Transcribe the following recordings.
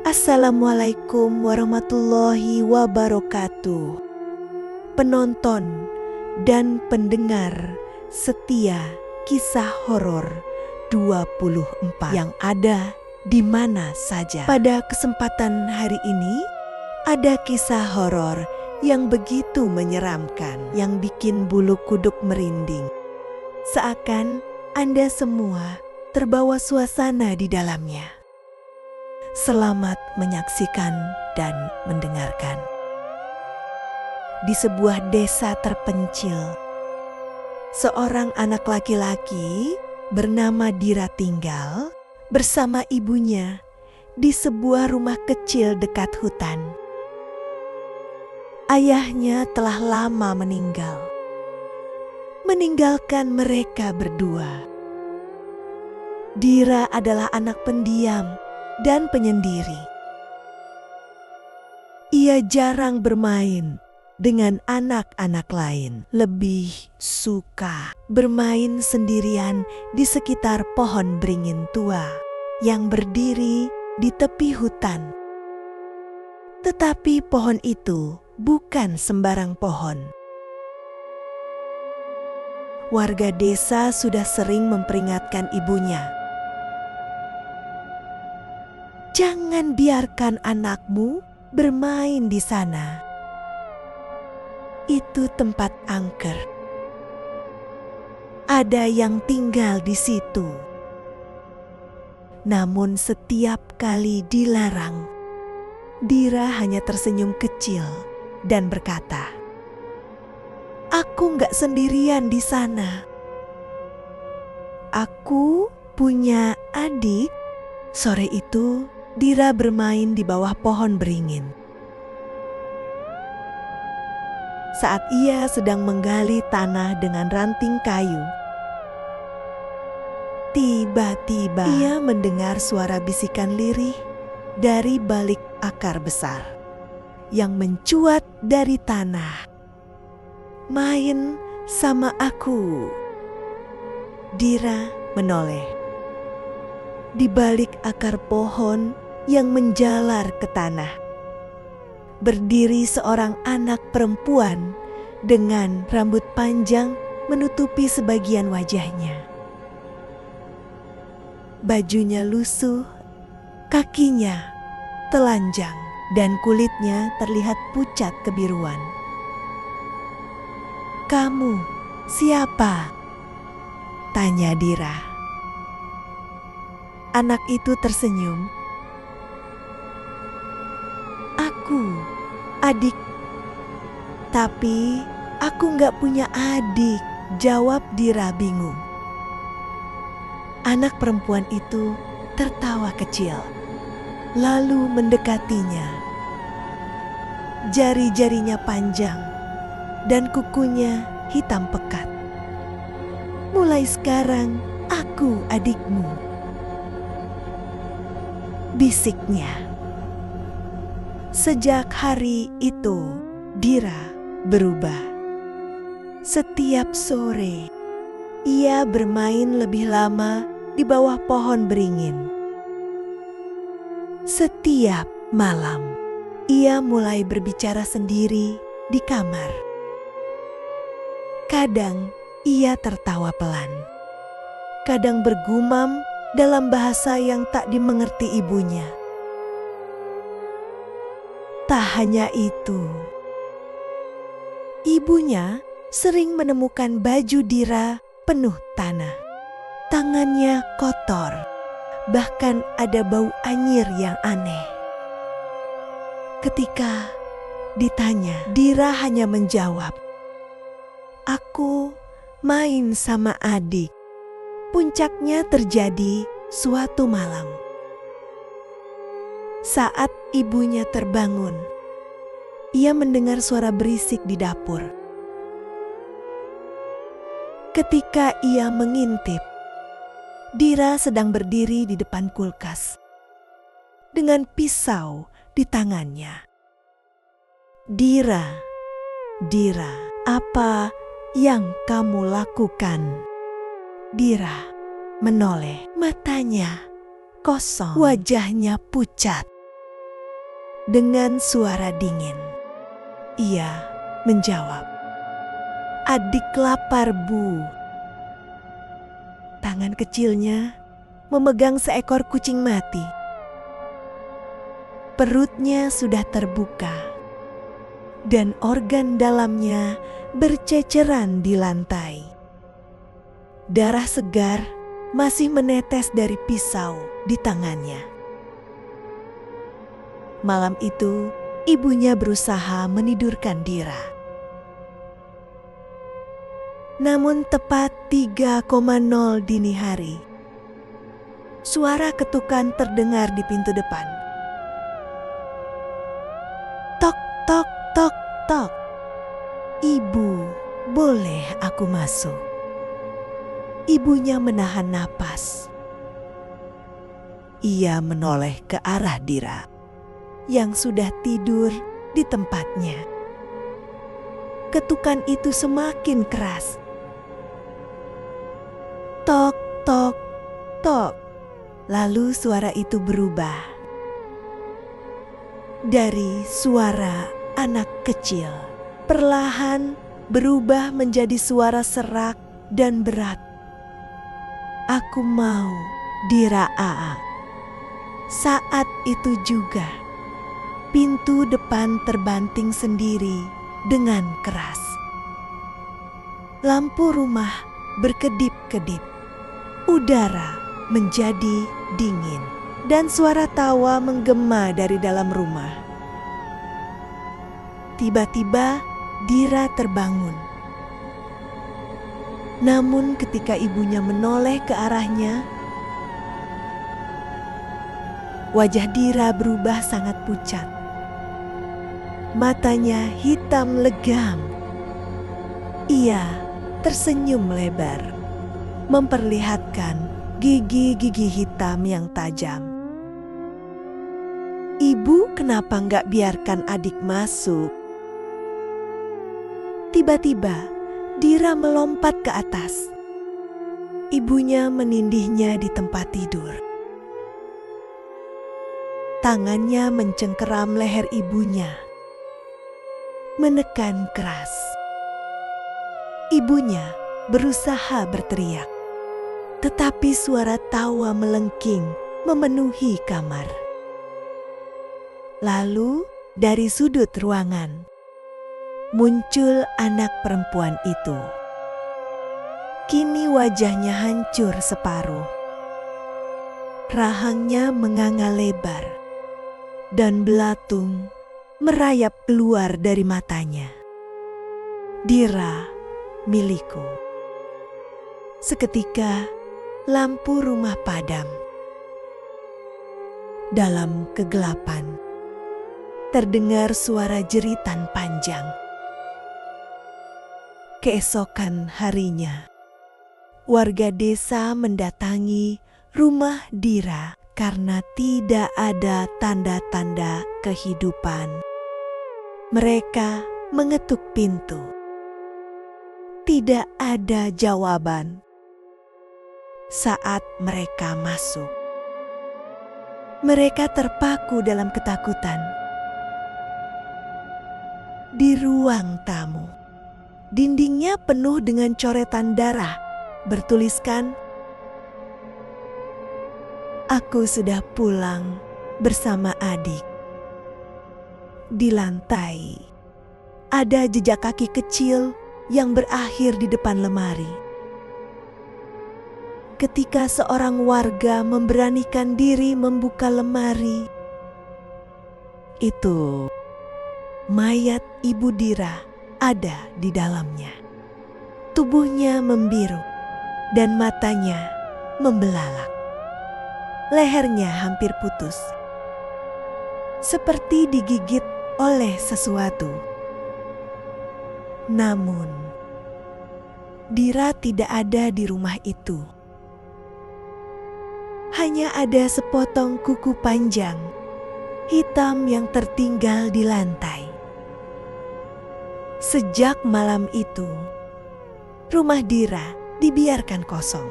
Assalamualaikum warahmatullahi wabarakatuh. Penonton dan pendengar setia kisah horor 24 yang ada di mana saja. Pada kesempatan hari ini ada kisah horor yang begitu menyeramkan, yang bikin bulu kuduk merinding. Seakan Anda semua terbawa suasana di dalamnya. Selamat menyaksikan dan mendengarkan. Di sebuah desa terpencil, seorang anak laki-laki bernama Dira tinggal bersama ibunya di sebuah rumah kecil dekat hutan. Ayahnya telah lama meninggal, meninggalkan mereka berdua. Dira adalah anak pendiam dan penyendiri. Ia jarang bermain dengan anak-anak lain, lebih suka bermain sendirian di sekitar pohon beringin tua yang berdiri di tepi hutan. Tetapi pohon itu bukan sembarang pohon. Warga desa sudah sering memperingatkan ibunya, "Jangan biarkan anakmu bermain di sana. Itu tempat angker. Ada yang tinggal di situ." Namun setiap kali dilarang, Dira hanya tersenyum kecil dan berkata, "Aku nggak sendirian di sana. Aku punya adik." Sore itu Dira bermain di bawah pohon beringin. Saat ia sedang menggali tanah dengan ranting kayu, tiba-tiba ia mendengar suara bisikan lirih dari balik akar besar yang mencuat dari tanah. "Main sama aku." Dira menoleh. Di balik akar pohon yang menjalar ke tanah, berdiri seorang anak perempuan dengan rambut panjang menutupi sebagian wajahnya. Bajunya lusuh, kakinya telanjang, dan kulitnya terlihat pucat kebiruan. "Kamu siapa?" tanya Dira. Anak itu tersenyum. "Aku, adik." "Tapi aku nggak punya adik," jawab Dira bingung. Anak perempuan itu tertawa kecil, lalu mendekatinya. Jari-jarinya panjang dan kukunya hitam pekat. "Mulai sekarang aku adikmu," bisiknya. Sejak hari itu, Dira berubah. Setiap sore, ia bermain lebih lama di bawah pohon beringin. Setiap malam, ia mulai berbicara sendiri di kamar. Kadang ia tertawa pelan, kadang bergumam dalam bahasa yang tak dimengerti ibunya. Tak hanya itu, ibunya sering menemukan baju Dira penuh tanah. Tangannya kotor, bahkan ada bau anyir yang aneh. Ketika ditanya, Dira hanya menjawab, "Aku main sama adik." Puncaknya terjadi suatu malam. Saat ibunya terbangun, ia mendengar suara berisik di dapur. Ketika ia mengintip, Dira sedang berdiri di depan kulkas dengan pisau di tangannya. Dira, apa yang kamu lakukan?" Dira menoleh, matanya kosong, wajahnya pucat. dengan suara dingin. Ia menjawab, "Adik lapar, Bu." Tangan kecilnya memegang seekor kucing mati. Perutnya sudah terbuka dan organ dalamnya berceceran di lantai. Darah segar masih menetes dari pisau di tangannya. Malam itu, ibunya berusaha menidurkan Dira. Namun tepat 3:00 dini hari, suara ketukan terdengar di pintu depan. Tok, tok, tok, tok. "Ibu, boleh aku masuk?" Ibunya menahan napas. Ia menoleh ke arah Dira yang sudah tidur di tempatnya. Ketukan itu semakin keras. Tok, tok, tok. Lalu suara itu berubah dari suara anak kecil, perlahan berubah menjadi suara serak dan berat. "Aku mau, Dira Aa." Saat itu juga, pintu depan terbanting sendiri dengan keras. Lampu rumah berkedip-kedip. Udara menjadi dingin dan suara tawa menggema dari dalam rumah. Tiba-tiba Dira terbangun. Namun ketika ibunya menoleh ke arahnya, wajah Dira berubah sangat pucat. Matanya hitam legam. Ia tersenyum lebar, memperlihatkan gigi-gigi hitam yang tajam. "Ibu kenapa nggak biarkan adik masuk?" Tiba-tiba Dira melompat ke atas. Ibunya menindihnya di tempat tidur. Tangannya mencengkeram leher ibunya, menekan keras. Ibunya berusaha berteriak, tetapi suara tawa melengking memenuhi kamar. Lalu dari sudut ruangan muncul anak perempuan itu. Kini wajahnya hancur separuh. Rahangnya menganga lebar dan belatung merayap keluar dari matanya. "Dira, milikku." Seketika lampu rumah padam. Dalam kegelapan terdengar suara jeritan panjang. Keesokan harinya, warga desa mendatangi rumah Dira karena tidak ada tanda-tanda kehidupan. Mereka mengetuk pintu. Tidak ada jawaban. Saat mereka masuk, mereka terpaku dalam ketakutan. Di ruang tamu, dindingnya penuh dengan coretan darah, bertuliskan, "Aku sudah pulang bersama adik." Di lantai, ada jejak kaki kecil yang berakhir di depan lemari. Ketika seorang warga memberanikan diri membuka lemari, itu mayat Ibu Dira ada di dalamnya. Tubuhnya membiru dan matanya membelalak. Lehernya hampir putus, seperti digigit oleh sesuatu. Namun, Dira tidak ada di rumah itu. Hanya ada sepotong kuku panjang hitam yang tertinggal di lantai. Sejak malam itu, rumah Dira dibiarkan kosong.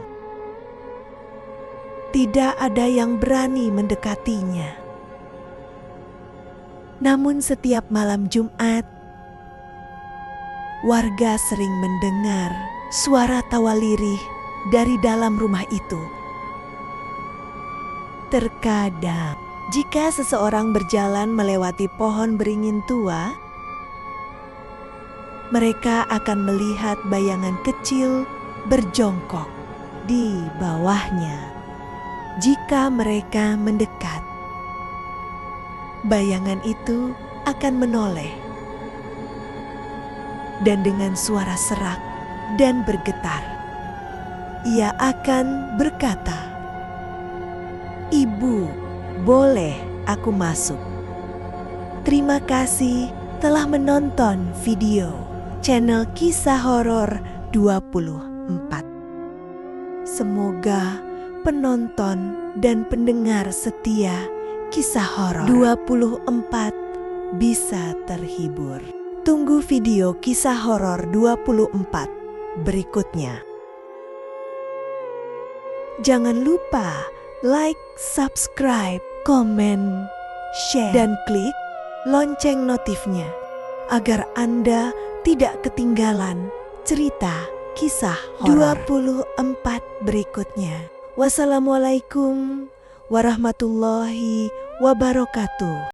Tidak ada yang berani mendekatinya. Namun setiap malam Jumat, warga sering mendengar suara tawa lirih dari dalam rumah itu. Terkadang, jika seseorang berjalan melewati pohon beringin tua, mereka akan melihat bayangan kecil berjongkok di bawahnya. Jika mereka mendekat, bayangan itu akan menoleh dan dengan suara serak dan bergetar, ia akan berkata, "Ibu, boleh aku masuk?" Terima kasih telah menonton video channel Kisah Horor 24. Semoga penonton dan pendengar setia Kisah Horor 24 bisa terhibur. Tunggu video Kisah Horor 24 berikutnya. Jangan lupa like, subscribe, komen, share, dan klik lonceng notifnya agar Anda tidak ketinggalan cerita kisah horor 24 berikutnya. Wassalamualaikum warahmatullahi wabarakatuh.